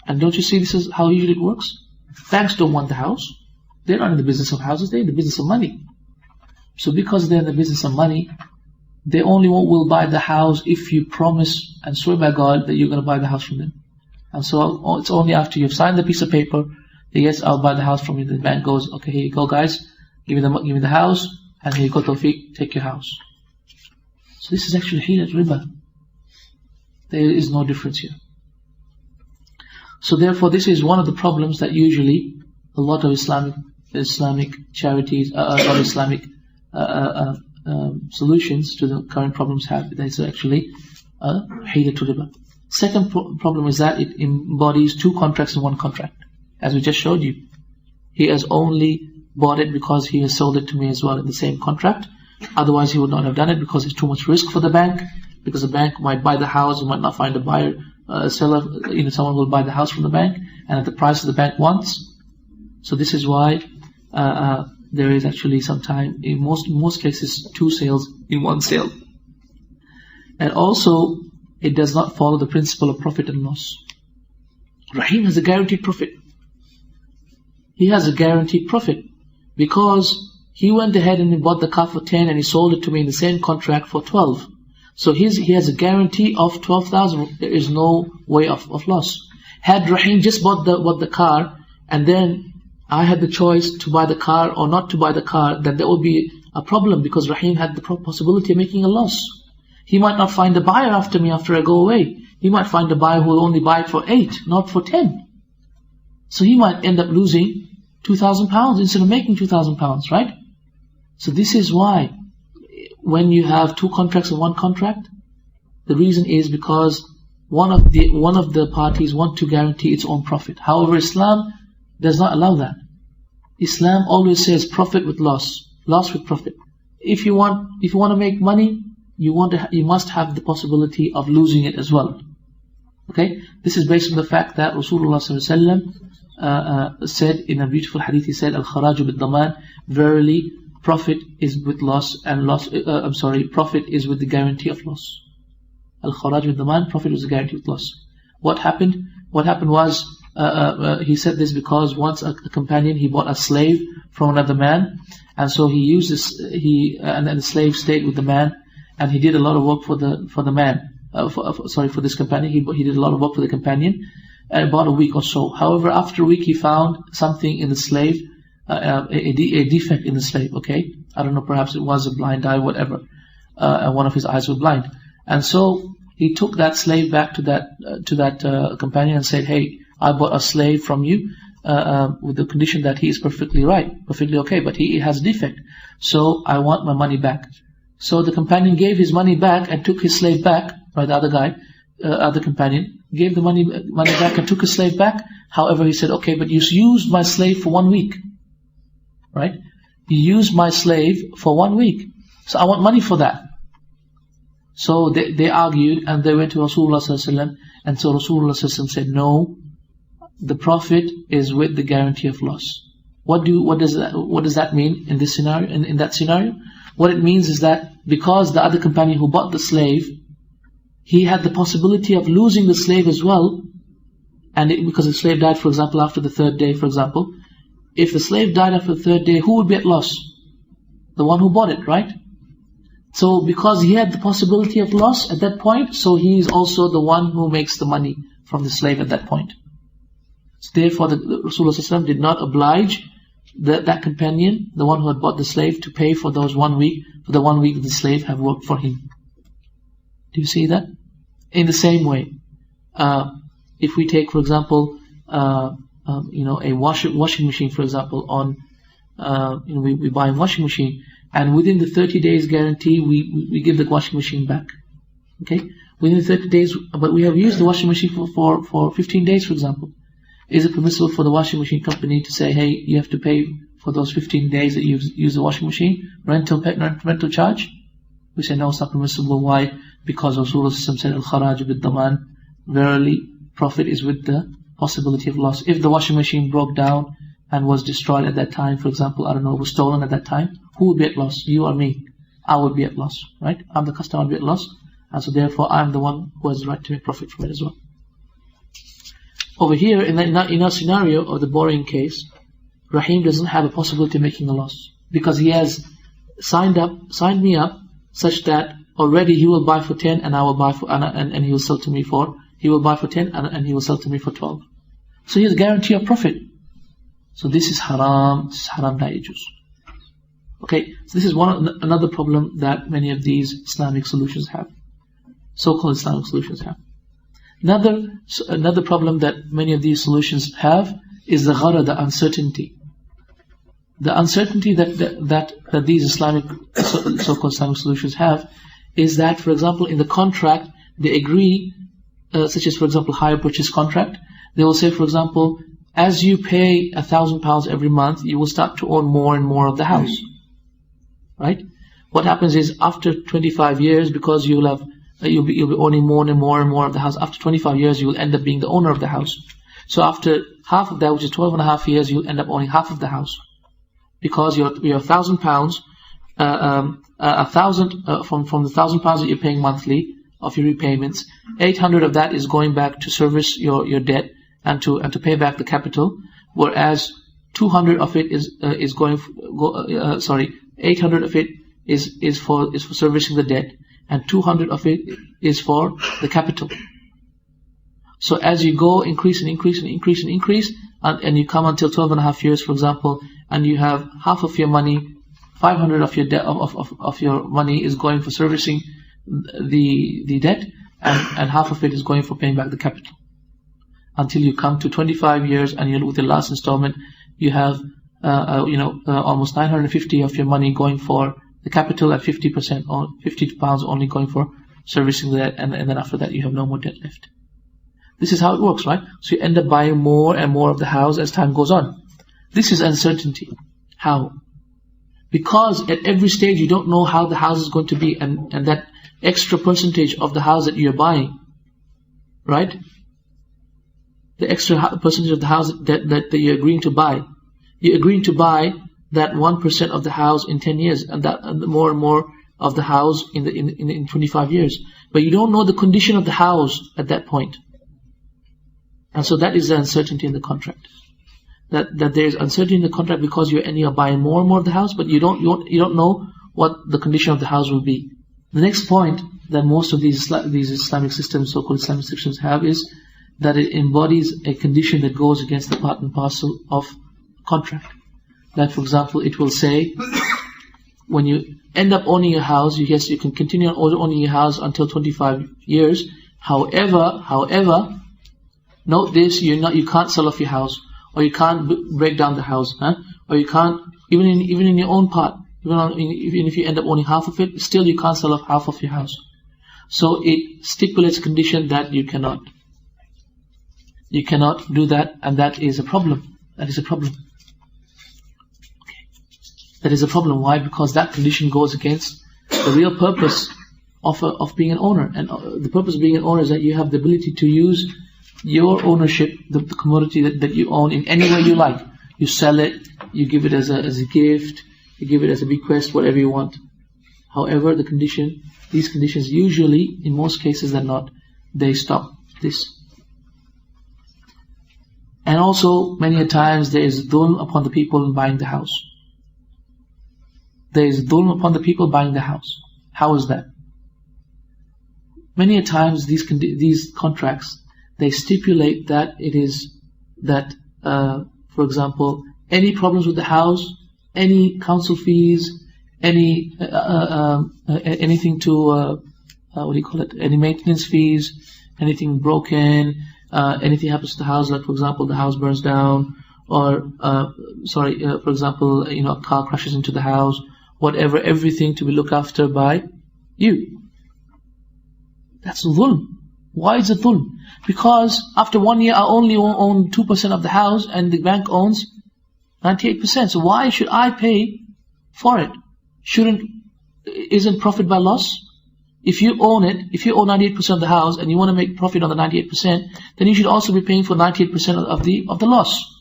And don't you see this is how usually it works? Banks don't want the house. They're not in the business of houses, they're in the business of money. So because they're in the business of money, they only will buy the house if you promise and swear by God that you're going to buy the house from them. And so it's only after you've signed the piece of paper that yes, I'll buy the house from you. The bank goes, okay, here you go guys, give me the house, and here you go Tawfiq, take your house. So this is actually hilat riba. There is no difference here. So therefore this is one of the problems that usually a lot of Islamic charities, Islamic solutions to the current problems have. That is actually hilat riba. Second problem is that it embodies two contracts in one contract. As we just showed you, he has only bought it because he has sold it to me as well in the same contract. Otherwise he would not have done it because it's too much risk for the bank, because the bank might buy the house, you might not find a buyer, seller, someone will buy the house from the bank and at the price the bank wants. So this is why there is actually sometimes, in most cases, two sales in one sale. And also, it does not follow the principle of profit and loss. Rahim has a guaranteed profit. He has a guaranteed profit because he went ahead and he bought the car for 10 and he sold it to me in the same contract for 12. So he has a guarantee of 12,000. There is no way of loss. Had Rahim just bought the car and then I had the choice to buy the car or not to buy the car, then there would be a problem because Rahim had the possibility of making a loss. He might not find a buyer after me after I go away. He might find a buyer who will only buy it for 8, not for 10. So he might end up losing £2,000 instead of making £2,000, right? So this is why when you have two contracts in one contract, the reason is because one of the parties want to guarantee its own profit. However, Islam does not allow that. Islam always says profit with loss, loss with profit. If you want to make money, you must have the possibility of losing it as well. Okay, this is based on the fact that Rasulullah said in a beautiful hadith. He said, "Al-kharaju bid-daman." Verily, profit is with loss, and profit is with the guarantee of loss. Al-kharaju bid-daman, profit was the guarantee of loss. What happened? What happened was he said this because once a companion, he bought a slave from another man, and so he used this. And then the slave stayed with the man. And he did a lot of work for the man, for this companion. He did a lot of work for the companion, about a week or so. However, after a week, he found something in the slave, a defect in the slave. Okay, I don't know, perhaps it was a blind eye, whatever, and one of his eyes was blind. And so he took that slave back to that companion and said, "Hey, I bought a slave from you with the condition that he is perfectly right, perfectly okay, but he has a defect. So I want my money back." So the companion gave his money back and took his slave back. Right, the other guy, other companion, gave the money back and took his slave back. However, he said, "Okay, but you used my slave for 1 week, right? You used my slave for 1 week, so I want money for that." So they argued and they went to Rasulullah ﷺ, and so Rasulullah ﷺ said, "No, the profit is with the guarantee of loss." What does that mean in this scenario? In that scenario? What it means is that because the other companion who bought the slave, he had the possibility of losing the slave as well, and because the slave died, for example, after the 3rd day, for example, if the slave died after the 3rd day, who would be at loss? The one who bought it, right? So because he had the possibility of loss at that point, so he is also the one who makes the money from the slave at that point. So therefore, the Rasulullah ﷺ did not oblige that companion, the one who had bought the slave, to pay for those 1 week, for the 1 week the slave have worked for him. Do you see that? In the same way, if we take, for example, a washing machine, for example, we buy a washing machine, and within the 30 days guarantee, we give the washing machine back. Okay, within 30 days, but we have used the washing machine for 15 days, for example. Is it permissible for the washing machine company to say, "Hey, you have to pay for those 15 days that you've used the washing machine, rental charge"? We say no, it's not permissible. Why? Because Rasulullah said, "Al-kharaju bid-daman." Verily, profit is with the possibility of loss. If the washing machine broke down and was destroyed at that time, for example, I don't know, was stolen at that time, who would be at loss? You or me? I would be at loss, right? I'm the customer, I would be at loss, and so therefore I'm the one who has the right to make profit from it as well. over here, in our scenario of the borrowing case, Rahim doesn't have a possibility of making a loss, because he has signed me up such that already he will buy for 10 and I will buy for and he will sell to me for, he will buy for 10 and he will sell to me for 12. So he has a guarantee of profit. So this is haram. This is haram la yajuz. Okay, so this is another problem that many of these Islamic solutions have, so-called Islamic solutions have. Another problem that many of these solutions have is the ghara, the uncertainty. The uncertainty that these Islamic, so-called Islamic solutions have is that, for example, in the contract, they agree, such as, for example, hire purchase contract, they will say, for example, as you pay £1,000 every month, you will start to own more and more of the house. Right? What happens is, after 25 years, because you'll be owning more and more and more of the house, after 25 years, you will end up being the owner of the house. So after half of that, which is 12.5 years, you'll end up owning half of the house. Because your £1,000, from the £1,000 that you're paying monthly of your repayments, 800 of that is going back to service your debt and to pay back the capital, whereas 200 of it is 800 of it is for servicing the debt, and 200 of it is for the capital. So as you go increase and increase, and you come until 12.5 years, for example, and you have half of your money, 500 of your debt of your money is going for servicing the debt, and half of it is going for paying back the capital. Until you come to 25 years, and with the last installment, you have almost 950 of your money going for the capital, and 50% or £50 only going for servicing the debt, and then after that you have no more debt left. This is how it works, right? So you end up buying more and more of the house as time goes on. This is uncertainty. How? Because at every stage you don't know how the house is going to be, and that extra percentage of the house that you're buying, right? The extra percentage of the house that you're agreeing to buy. You're agreeing to buy that 1% of the house in 10 years, and more and more of the house in 25 years. But you don't know the condition of the house at that point. And so that is the uncertainty in the contract. That there is uncertainty in the contract because you're buying more and more of the house, but you don't know what the condition of the house will be. The next point that most of these Islamic systems, so-called Islamic systems, have is that it embodies a condition that goes against the part and parcel of contract. Like, for example, it will say, when you end up owning a house, yes, you can continue owning your house until 25 years. However, note this: you can't sell off your house, or you can't break down the house, or you can't even in your own part. Even if you end up owning half of it, still you can't sell off half of your house. So it stipulates a condition that you cannot do that, and that is a problem. That is a problem. That is a problem. Why? Because that condition goes against the real purpose of being an owner. And the purpose of being an owner is that you have the ability to use your ownership, the commodity that you own, in any way you like. You sell it, you give it as a gift, you give it as a bequest, whatever you want. However, these conditions usually, in most cases than not, they stop this. And also, many a times there is dhulm upon the people in buying the house. There is dhulm upon the people buying the house. How is that? Many a times these contracts, they stipulate that it is that, for example, any problems with the house, any council fees, anything to any maintenance fees, anything broken, anything happens to the house, like, for example, the house burns down, or for example, a car crashes into the house, whatever, everything to be looked after by you. That's dhulm. Why is it dhulm? Because after 1 year I only own 2% of the house and the bank owns 98%. So why should I pay for it? Isn't profit by loss? If you own 98% of the house and you want to make profit on the 98%, then you should also be paying for 98% of the loss.